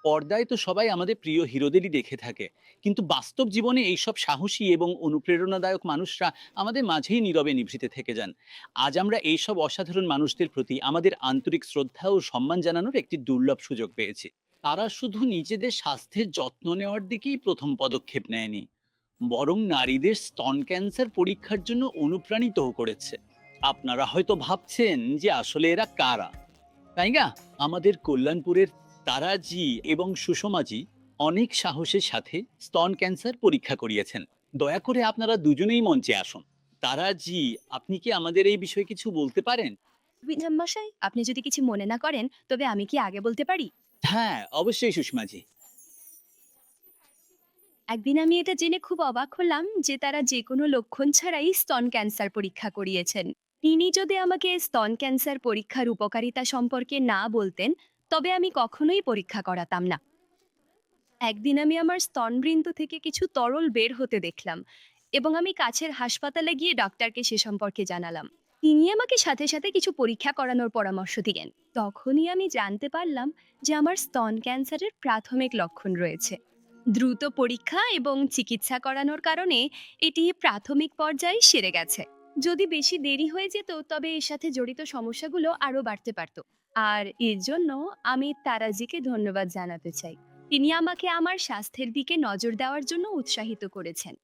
পর্দায় তো সবাই আমাদের প্রিয় হিরোদেরই দেখে থাকে, কিন্তু বাস্তব জীবনে এইসব সাহসী এবং অনুপ্রেরণাদায়ক মানুষরা আমাদের মাঝেই নীরবে নিভৃতে থেকে যান। আজ আমরা এইসব অসাধারণ মানুষদের প্রতি আমাদের আন্তরিক শ্রদ্ধা ও সম্মান জানানোর একটি দুর্লভ সুযোগ পেয়েছি। তারা শুধু নিজেদের স্বাস্থ্যের যত্ন নেওয়ার দিকেই প্রথম পদক্ষেপ নেয়নি, বরং নারীদের স্তন ক্যান্সার পরীক্ষার জন্য অনুপ্রাণিতও করেছে। আপনারা হয়তো ভাবছেন যে আসলে এরা কারা, তাই না? আমাদের কল্যাণপুরের তারাজি এবং সুষমাজি অনেক সাহসের সাথে স্তন ক্যান্সার পরীক্ষা করিয়েছেন। দয়া করে আপনারা দুজনেই মঞ্চে আসুন। তারাজি, আপনি কি আমাদের এই বিষয়ে কিছু বলতে পারেন? বিধান মশাই, আপনি যদি কিছু মনে না করেন তবে আমি কি আগে বলতে পারি? হ্যাঁ, অবশ্যই সুষমাজি। একদিন আমি এটা জেনে খুব অবাক হলাম যে তারা যে কোনো লক্ষণ ছাড়াই স্তন ক্যান্সার পরীক্ষা করিয়েছেন। তিনি যদি আমাকে স্তন ক্যান্সার পরীক্ষার উপকারিতা সম্পর্কে না বলতেন, তবে আমি কখনোই পরীক্ষা করাতাম না। একদিন আমি আমার স্তনবৃন্ত থেকে কিছু তরল বের হতে দেখলাম এবং আমি কাছের হাসপাতালে গিয়ে ডক্টরকে সে সম্পর্কে জানালাম। তিনি আমাকে সাথে সাথে কিছু পরীক্ষা করানোর পরামর্শ দিলেন। তখনই আমি জানতে পারলাম যে আমার স্তন ক্যান্সারের প্রাথমিক লক্ষণ রয়েছে। দ্রুত পরীক্ষা এবং চিকিৎসা করানোর কারণে এটি প্রাথমিক পর্যায়ে সেরে গেছে। যদি বেশি দেরি হয়ে যেত তবে এর সাথে জড়িত সমস্যাগুলো আরো বাড়তে পারত। আর এর জন্য আমি তারাজিকে ধন্যবাদ জানাতে চাই। তিনি আমাকে আমার স্বাস্থ্যের দিকে নজর দেওয়ার জন্য উৎসাহিত করেছেন।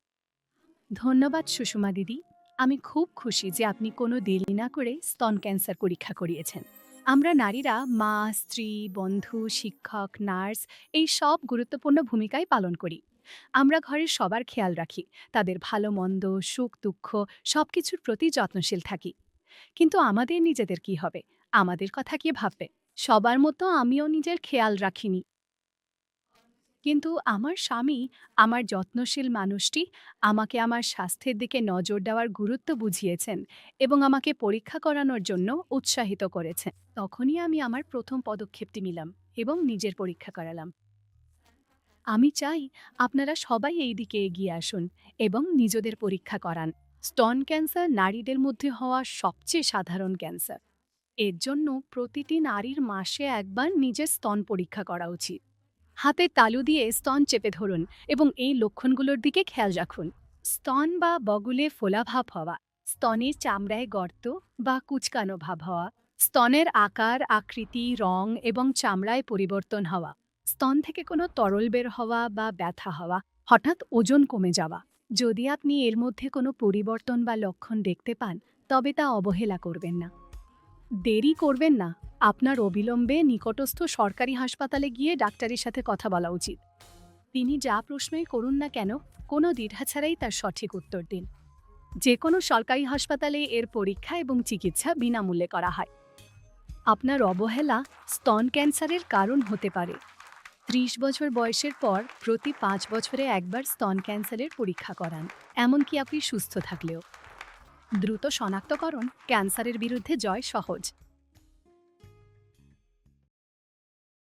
ধন্যবাদ সুষমা দিদি। আমি খুব খুশি যে আপনি কোনো দেরি না করে স্তন ক্যান্সার পরীক্ষা করিয়েছেন। আমরা নারীরা মা, স্ত্রী, বন্ধু, শিক্ষক, নার্স এই সব গুরুত্বপূর্ণ ভূমিকাই পালন করি। আমরা ঘরের সবার খেয়াল রাখি, তাদের ভালো মন্দ, সুখ দুঃখ সবকিছুর প্রতি যত্নশীল থাকি। কিন্তু আমাদের নিজেদের কি হবে? আমাদের কথা কে ভাববে? সবার মতো আমিও নিজের খেয়াল রাখিনি। কিন্তু আমার স্বামী, আমার যত্নশীল মানুষটি, আমাকে আমার স্বাস্থ্যের দিকে নজর দেওয়ার গুরুত্ব বুঝিয়েছেন এবং আমাকে পরীক্ষা করানোর জন্য উৎসাহিত করেছেন। তখনই আমি আমার প্রথম পদক্ষেপটি নিলাম এবং নিজের পরীক্ষা করালাম। আমি চাই আপনারা সবাই এই দিকে এগিয়ে আসুন এবং নিজেদের পরীক্ষা করান। স্তন ক্যান্সার নারীদের মধ্যে হওয়া সবচেয়ে সাধারণ ক্যান্সার। এর জন্য প্রতিটি নারীর মাসে একবার নিজের স্তন পরীক্ষা করা উচিত। হাতের তালু দিয়ে স্তন চেপে ধরুন এবং এই লক্ষণগুলোর দিকে খেয়াল রাখুন। স্তন বা বগুলে ফোলাভাব হওয়া, স্তনের চামড়ায় গর্ত বা কুচকানো ভাব হওয়া, স্তনের আকার, আকৃতি, রং এবং চামড়ায় পরিবর্তন হওয়া, স্তন থেকে কোনো তরল বের হওয়া বা ব্যথা হওয়া, হঠাৎ ওজন কমে যাওয়া। যদি আপনি এর মধ্যে কোনো পরিবর্তন বা লক্ষণ দেখতে পান, তবে তা অবহেলা করবেন না। দেরি করবেন না। আপনার অবিলম্বে নিকটস্থ সরকারি হাসপাতালে গিয়ে ডাক্তারের সাথে কথা বলা উচিত। তিনি যা প্রশ্নই করুন না কেন, কোনো দ্বিধা ছাড়াই তার সঠিক উত্তর দিন। যে কোনো সরকারি হাসপাতালে এর পরীক্ষা এবং চিকিৎসা বিনামূল্যে করা হয়। আপনার অবহেলা স্তন ক্যান্সারের কারণ হতে পারে। ৩০ বছর বয়সের পর প্রতি ৫ বছরে একবার স্তন ক্যান্সারের পরীক্ষা করান, এমনকি আপনি সুস্থ থাকলেও। দ্রুত শনাক্তকরণ ক্যান্সারের বিরুদ্ধে জয় সহজ।